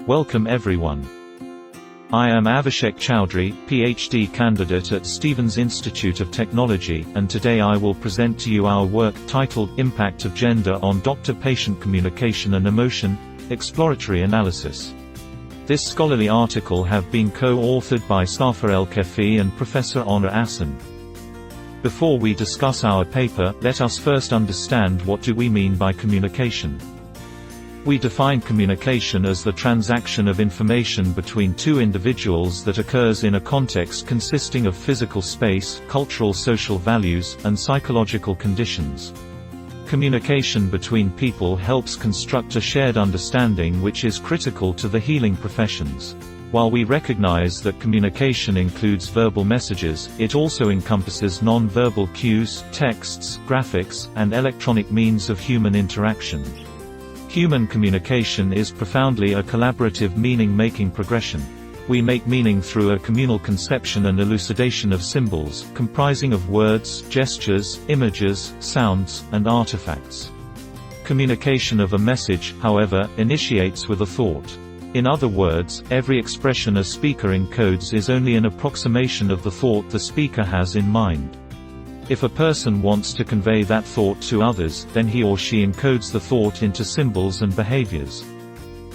Welcome everyone. I am Avishek Chowdhury, PhD candidate at Stevens Institute of Technology, and today I will present to you our work titled Impact of Gender on Doctor-Patient Communication and Emotion, Exploratory Analysis. This scholarly article have been co-authored by Safa El-Kefi and Professor Honor Assen. Before we discuss our paper, let us first understand what do we mean by communication. We define communication as the transaction of information between two individuals that occurs in a context consisting of physical space, cultural social values, and psychological conditions. Communication between people helps construct a shared understanding which is critical to the healing professions. While we recognize that communication includes verbal messages, it also encompasses non-verbal cues, texts, graphics, and electronic means of human interaction. Human communication is profoundly a collaborative meaning-making progression. We make meaning through a communal conception and elucidation of symbols, comprising of words, gestures, images, sounds, and artifacts. Communication of a message, however, initiates with a thought. In other words, every expression a speaker encodes is only an approximation of the thought the speaker has in mind. If a person wants to convey that thought to others, then he or she encodes the thought into symbols and behaviors.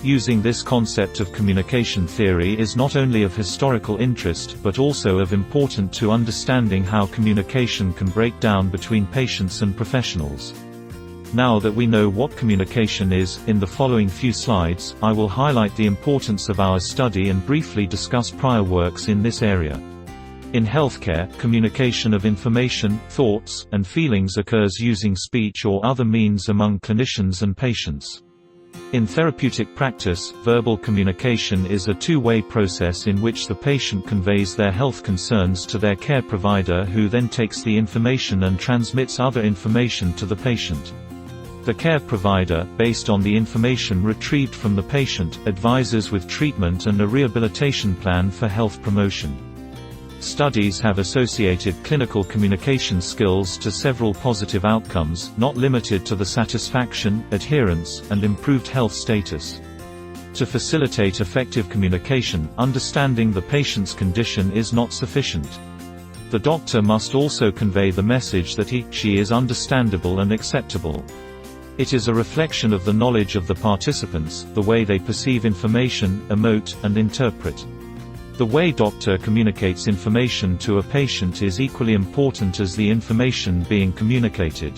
Using this concept of communication theory is not only of historical interest but also of important to understanding how communication can break down between patients and professionals. Now that we know what communication is, in the following few slides, I will highlight the importance of our study and briefly discuss prior works in this area. In healthcare, communication of information, thoughts, and feelings occurs using speech or other means among clinicians and patients. In therapeutic practice, verbal communication is a two-way process in which the patient conveys their health concerns to their care provider who then takes the information and transmits other information to the patient. The care provider, based on the information retrieved from the patient, advises with treatment and a rehabilitation plan for health promotion. Studies have associated clinical communication skills to several positive outcomes, not limited to the satisfaction, adherence, and improved health status. To facilitate effective communication, understanding the patient's condition is not sufficient. The doctor must also convey the message that he/she is understandable and acceptable. It is a reflection of the knowledge of the participants, the way they perceive information, emote, and interpret. The way doctor communicates information to a patient is equally important as the information being communicated.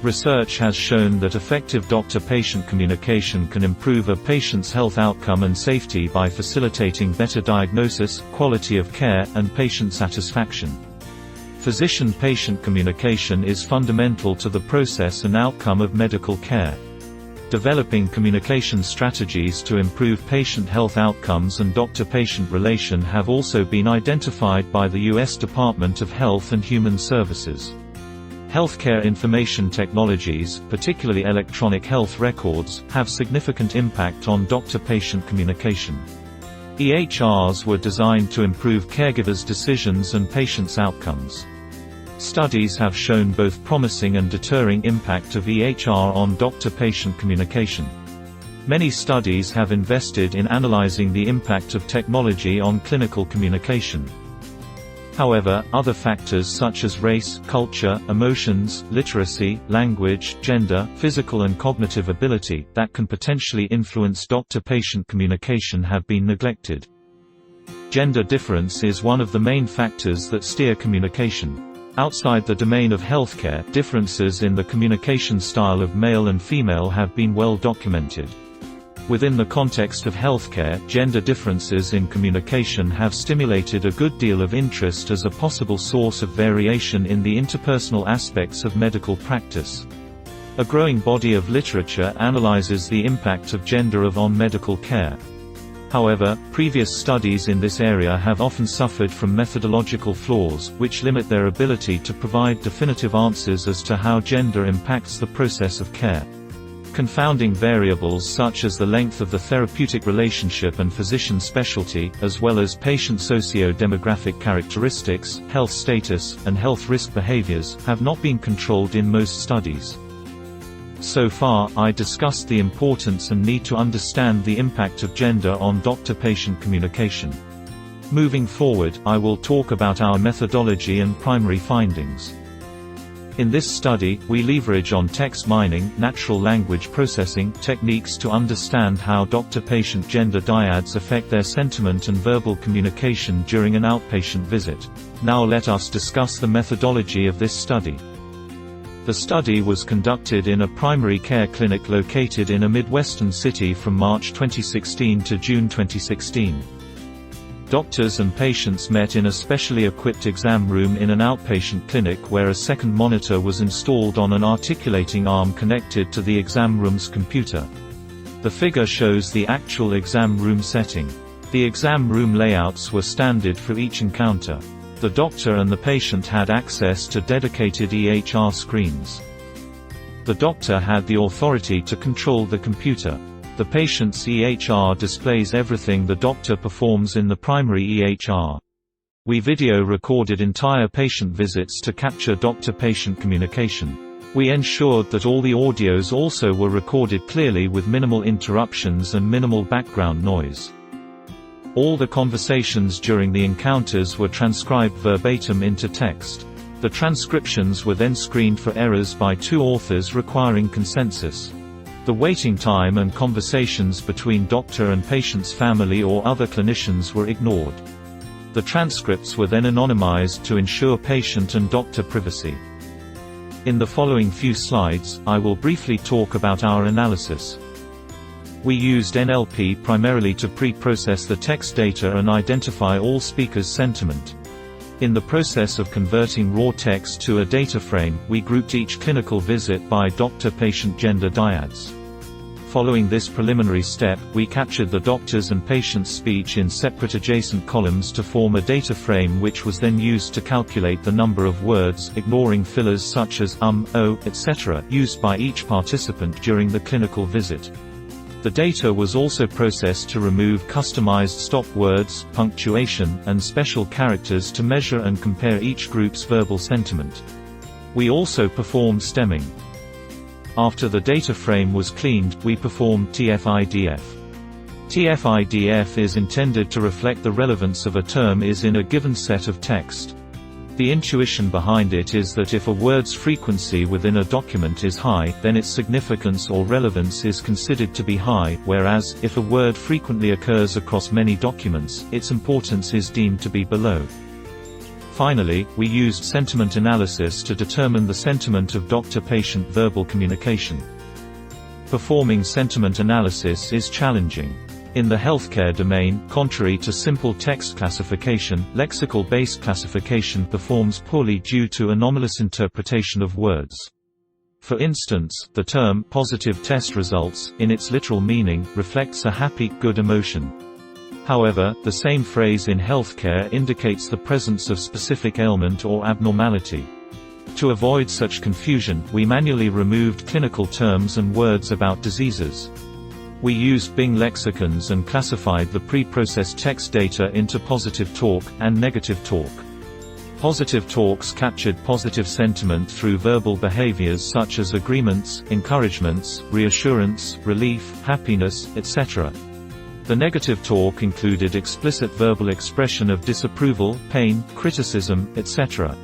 Research has shown that effective doctor-patient communication can improve a patient's health outcome and safety by facilitating better diagnosis, quality of care, and patient satisfaction. Physician-patient communication is fundamental to the process and outcome of medical care. Developing communication strategies to improve patient health outcomes and doctor-patient relation have also been identified by the U.S. Department of Health and Human Services. Healthcare information technologies, particularly electronic health records, have significant impact on doctor-patient communication. EHRs were designed to improve caregivers' decisions and patients' outcomes. Studies have shown both promising and deterring impact of EHR on doctor-patient communication. Many studies have invested in analyzing the impact of technology on clinical communication. However, other factors such as race, culture, emotions, literacy, language, gender, physical and cognitive ability, that can potentially influence doctor-patient communication have been neglected. Gender difference is one of the main factors that steer communication. Outside the domain of healthcare, differences in the communication style of male and female have been well documented. Within the context of healthcare, gender differences in communication have stimulated a good deal of interest as a possible source of variation in the interpersonal aspects of medical practice. A growing body of literature analyzes the impact of gender on medical care. However, previous studies in this area have often suffered from methodological flaws, which limit their ability to provide definitive answers as to how gender impacts the process of care. Confounding variables such as the length of the therapeutic relationship and physician specialty, as well as patient socio-demographic characteristics, health status, and health risk behaviors, have not been controlled in most studies. So far, I discussed the importance and need to understand the impact of gender on doctor-patient communication. Moving forward, I will talk about our methodology and primary findings. In this study, we leverage on text mining, natural language processing techniques to understand how doctor-patient gender dyads affect their sentiment and verbal communication during an outpatient visit. Now let us discuss the methodology of this study. The study was conducted in a primary care clinic located in a Midwestern city from March 2016 to June 2016. Doctors and patients met in a specially equipped exam room in an outpatient clinic where a second monitor was installed on an articulating arm connected to the exam room's computer. The figure shows the actual exam room setting. The exam room layouts were standard for each encounter. The doctor and the patient had access to dedicated EHR screens. The doctor had the authority to control the computer. The patient's EHR displays everything the doctor performs in the primary EHR. We video recorded entire patient visits to capture doctor-patient communication. We ensured that all the audios also were recorded clearly with minimal interruptions and minimal background noise. All the conversations during the encounters were transcribed verbatim into text. The transcriptions were then screened for errors by two authors requiring consensus. The waiting time and conversations between doctor and patient's family or other clinicians were ignored. The transcripts were then anonymized to ensure patient and doctor privacy. In the following few slides, I will briefly talk about our analysis. We used NLP primarily to pre-process the text data and identify all speakers' sentiment. In the process of converting raw text to a data frame, we grouped each clinical visit by doctor-patient gender dyads. Following this preliminary step, we captured the doctor's and patient's speech in separate adjacent columns to form a data frame which was then used to calculate the number of words, ignoring fillers such as oh, etc., used by each participant during the clinical visit. The data was also processed to remove customized stop words, punctuation, and special characters to measure and compare each group's verbal sentiment. We also performed stemming. After the data frame was cleaned, we performed TF-IDF. TF-IDF is intended to reflect the relevance of a term is in a given set of text. The intuition behind it is that if a word's frequency within a document is high, then its significance or relevance is considered to be high, whereas, if a word frequently occurs across many documents, its importance is deemed to be below. Finally, we used sentiment analysis to determine the sentiment of doctor-patient verbal communication. Performing sentiment analysis is challenging. In the healthcare domain, contrary to simple text classification, lexical-based classification performs poorly due to anomalous interpretation of words. For instance, the term positive test results, in its literal meaning, reflects a happy, good emotion. However, the same phrase in healthcare indicates the presence of specific ailment or abnormality. To avoid such confusion, we manually removed clinical terms and words about diseases. We used Bing lexicons and classified the pre-processed text data into positive talk and negative talk. Positive talks captured positive sentiment through verbal behaviors such as agreements, encouragements, reassurance, relief, happiness, etc. The negative talk included explicit verbal expression of disapproval, pain, criticism, etc.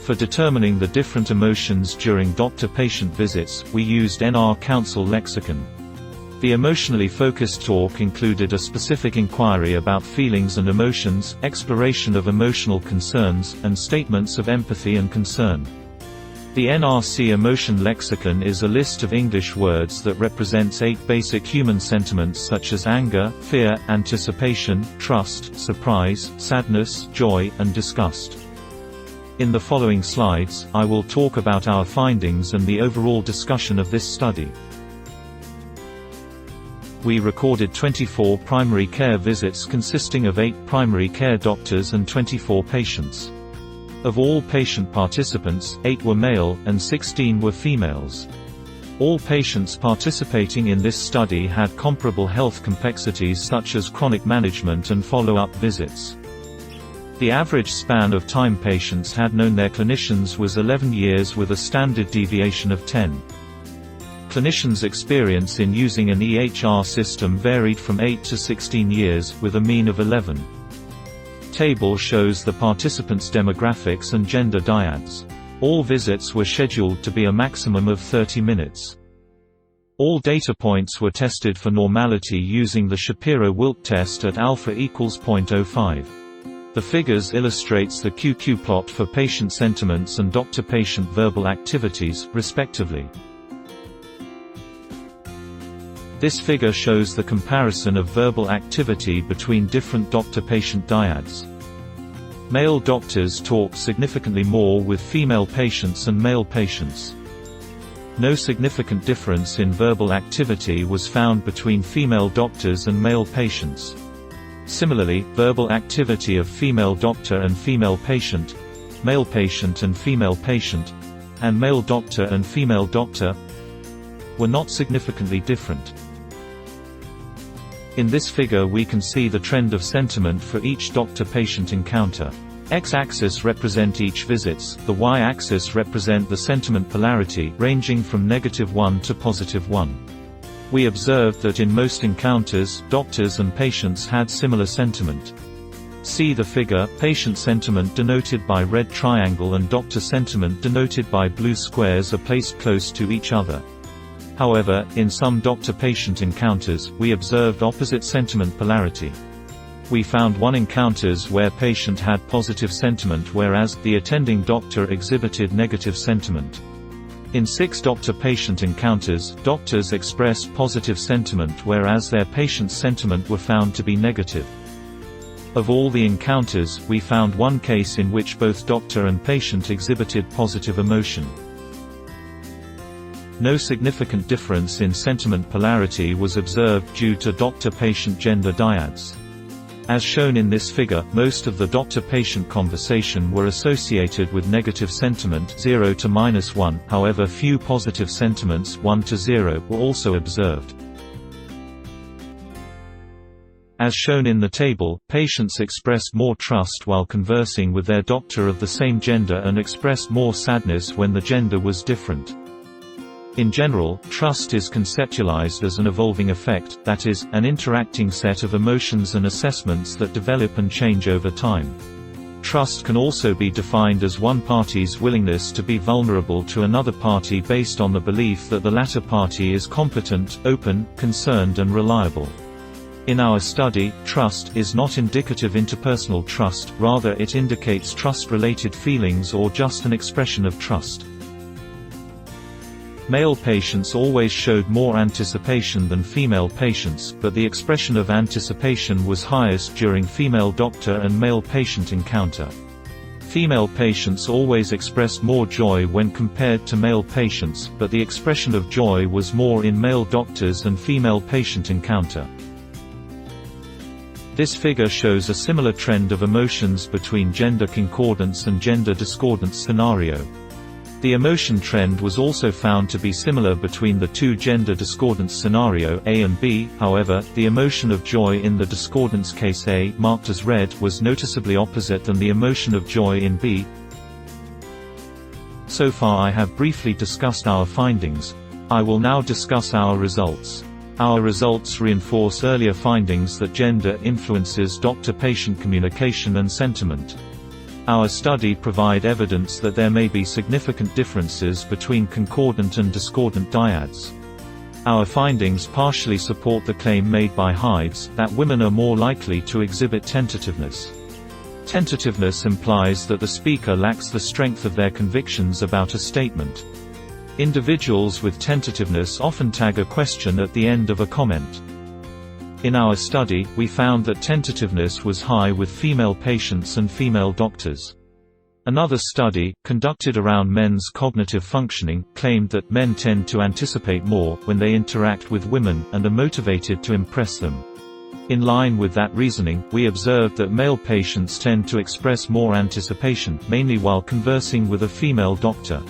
For determining the different emotions during doctor-patient visits, we used NR Council lexicon. The emotionally focused talk included a specific inquiry about feelings and emotions, exploration of emotional concerns, and statements of empathy and concern. The NRC Emotion Lexicon is a list of English words that represents 8 basic human sentiments such as anger, fear, anticipation, trust, surprise, sadness, joy, and disgust. In the following slides, I will talk about our findings and the overall discussion of this study. We recorded 24 primary care visits consisting of 8 primary care doctors and 24 patients. Of all patient participants, 8 were male, and 16 were females. All patients participating in this study had comparable health complexities such as chronic management and follow-up visits. The average span of time patients had known their clinicians was 11 years with a standard deviation of 10. Clinicians' experience in using an EHR system varied from 8 to 16 years, with a mean of 11. Table shows the participants' demographics and gender dyads. All visits were scheduled to be a maximum of 30 minutes. All data points were tested for normality using the Shapiro-Wilk test at alpha equals 0.05. The figures illustrates the QQ plot for patient sentiments and doctor-patient verbal activities, respectively. This figure shows the comparison of verbal activity between different doctor-patient dyads. Male doctors talk significantly more with female patients and male patients. No significant difference in verbal activity was found between female doctors and male patients. Similarly, verbal activity of female doctor and female patient, male patient and female patient, and male doctor and female doctor were not significantly different. In this figure we can see the trend of sentiment for each doctor-patient encounter. X-axis represent each visits, the Y-axis represent the sentiment polarity ranging from -1 to +1. We observed that in most encounters, doctors and patients had similar sentiment. See the figure, patient sentiment denoted by red triangle and doctor sentiment denoted by blue squares are placed close to each other. However, in some doctor-patient encounters, we observed opposite sentiment polarity. We found one encounters where patient had positive sentiment whereas the attending doctor exhibited negative sentiment. In 6 doctor-patient encounters, doctors expressed positive sentiment whereas their patient's sentiment were found to be negative. Of all the encounters, we found one case in which both doctor and patient exhibited positive emotion. No significant difference in sentiment polarity was observed due to doctor-patient gender dyads. As shown in this figure, most of the doctor-patient conversation were associated with negative sentiment 0 to -1, however few positive sentiments 1 to 0 were also observed. As shown in the table, patients expressed more trust while conversing with their doctor of the same gender and expressed more sadness when the gender was different. In general, trust is conceptualized as an evolving effect, that is, an interacting set of emotions and assessments that develop and change over time. Trust can also be defined as one party's willingness to be vulnerable to another party based on the belief that the latter party is competent, open, concerned and reliable. In our study, trust is not indicative interpersonal trust, rather it indicates trust-related feelings or just an expression of trust. Male patients always showed more anticipation than female patients, but the expression of anticipation was highest during female doctor and male patient encounter. Female patients always expressed more joy when compared to male patients, but the expression of joy was more in male doctors and female patient encounter. This figure shows a similar trend of emotions between gender concordance and gender discordance scenario. The emotion trend was also found to be similar between the two gender discordance scenario A and B, however, the emotion of joy in the discordance case A, marked as red, was noticeably opposite than the emotion of joy in B. So far I have briefly discussed our findings. I will now discuss our results. Our results reinforce earlier findings that gender influences doctor-patient communication and sentiment. Our study provide evidence that there may be significant differences between concordant and discordant dyads. Our findings partially support the claim made by Hides, that women are more likely to exhibit tentativeness. Tentativeness implies that the speaker lacks the strength of their convictions about a statement. Individuals with tentativeness often tag a question at the end of a comment. In our study, we found that tentativeness was high with female patients and female doctors. Another study, conducted around men's cognitive functioning, claimed that men tend to anticipate more when they interact with women, and are motivated to impress them. In line with that reasoning, we observed that male patients tend to express more anticipation, mainly while conversing with a female doctor.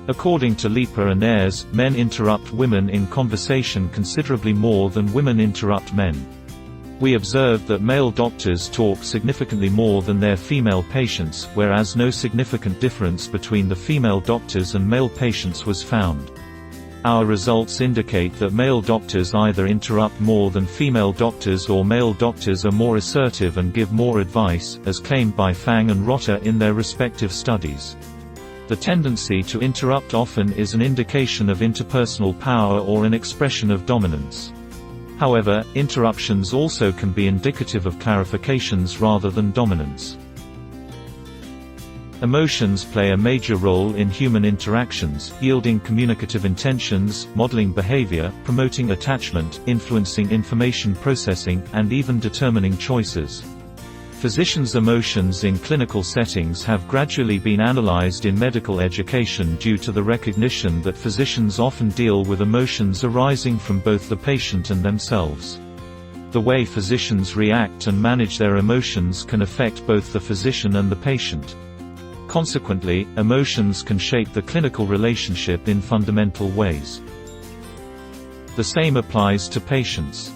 According to Leeper and Ayres, men interrupt women in conversation considerably more than women interrupt men. We observed that male doctors talk significantly more than their female patients, whereas no significant difference between the female doctors and male patients was found. Our results indicate that male doctors either interrupt more than female doctors, or male doctors are more assertive and give more advice, as claimed by Fang and Rotter in their respective studies. The tendency to interrupt often is an indication of interpersonal power or an expression of dominance. However, interruptions also can be indicative of clarifications rather than dominance. Emotions play a major role in human interactions, yielding communicative intentions, modeling behavior, promoting attachment, influencing information processing, and even determining choices. Physicians' emotions in clinical settings have gradually been analyzed in medical education due to the recognition that physicians often deal with emotions arising from both the patient and themselves. The way physicians react and manage their emotions can affect both the physician and the patient. Consequently, emotions can shape the clinical relationship in fundamental ways. The same applies to patients.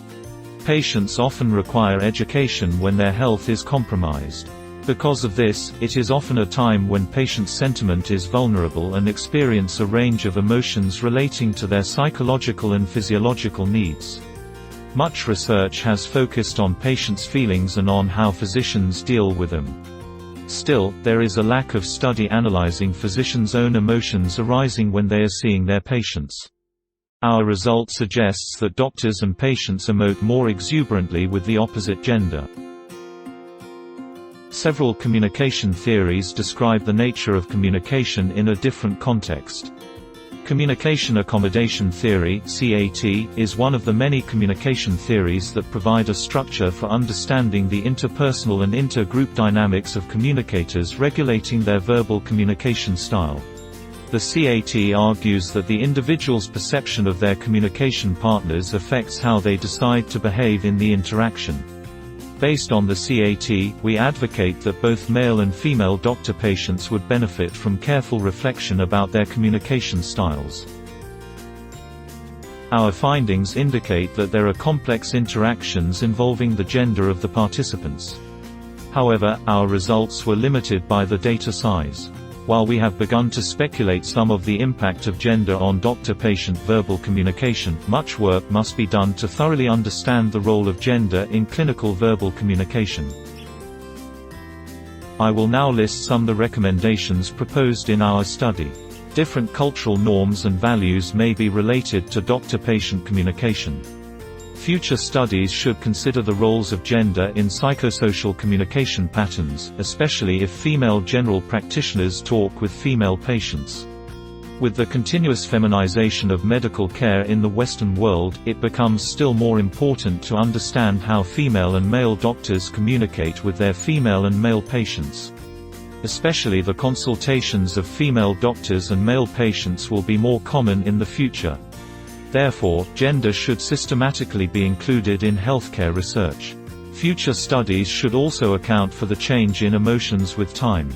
Patients often require education when their health is compromised. Because of this, it is often a time when patients' sentiment is vulnerable and experience a range of emotions relating to their psychological and physiological needs. Much research has focused on patients' feelings and on how physicians deal with them. Still, there is a lack of study analyzing physicians' own emotions arising when they are seeing their patients. Our result suggests that doctors and patients emote more exuberantly with the opposite gender. Several communication theories describe the nature of communication in a different context. Communication accommodation theory (CAT) is one of the many communication theories that provide a structure for understanding the interpersonal and intergroup dynamics of communicators regulating their verbal communication style. The CAT argues that the individual's perception of their communication partners affects how they decide to behave in the interaction. Based on the CAT, we advocate that both male and female doctor patients would benefit from careful reflection about their communication styles. Our findings indicate that there are complex interactions involving the gender of the participants. However, our results were limited by the data size. While we have begun to speculate some of the impact of gender on doctor-patient verbal communication, much work must be done to thoroughly understand the role of gender in clinical verbal communication. I will now list some of the recommendations proposed in our study. Different cultural norms and values may be related to doctor-patient communication. Future studies should consider the roles of gender in psychosocial communication patterns, especially if female general practitioners talk with female patients. With the continuous feminization of medical care in the Western world, it becomes still more important to understand how female and male doctors communicate with their female and male patients. Especially the consultations of female doctors and male patients will be more common in the future. Therefore, gender should systematically be included in healthcare research. Future studies should also account for the change in emotions with time.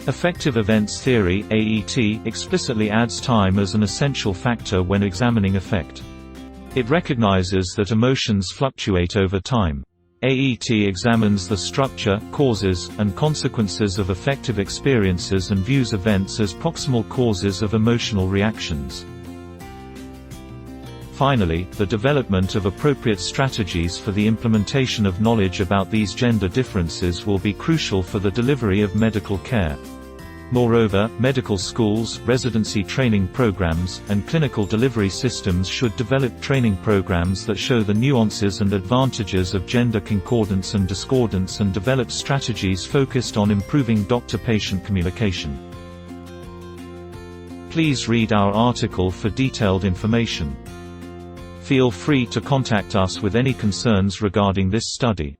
Affective events theory (AET) explicitly adds time as an essential factor when examining affect. It recognizes that emotions fluctuate over time. AET examines the structure, causes, and consequences of affective experiences and views events as proximal causes of emotional reactions. Finally, the development of appropriate strategies for the implementation of knowledge about these gender differences will be crucial for the delivery of medical care. Moreover, medical schools, residency training programs, and clinical delivery systems should develop training programs that show the nuances and advantages of gender concordance and discordance and develop strategies focused on improving doctor-patient communication. Please read our article for detailed information. Feel free to contact us with any concerns regarding this study.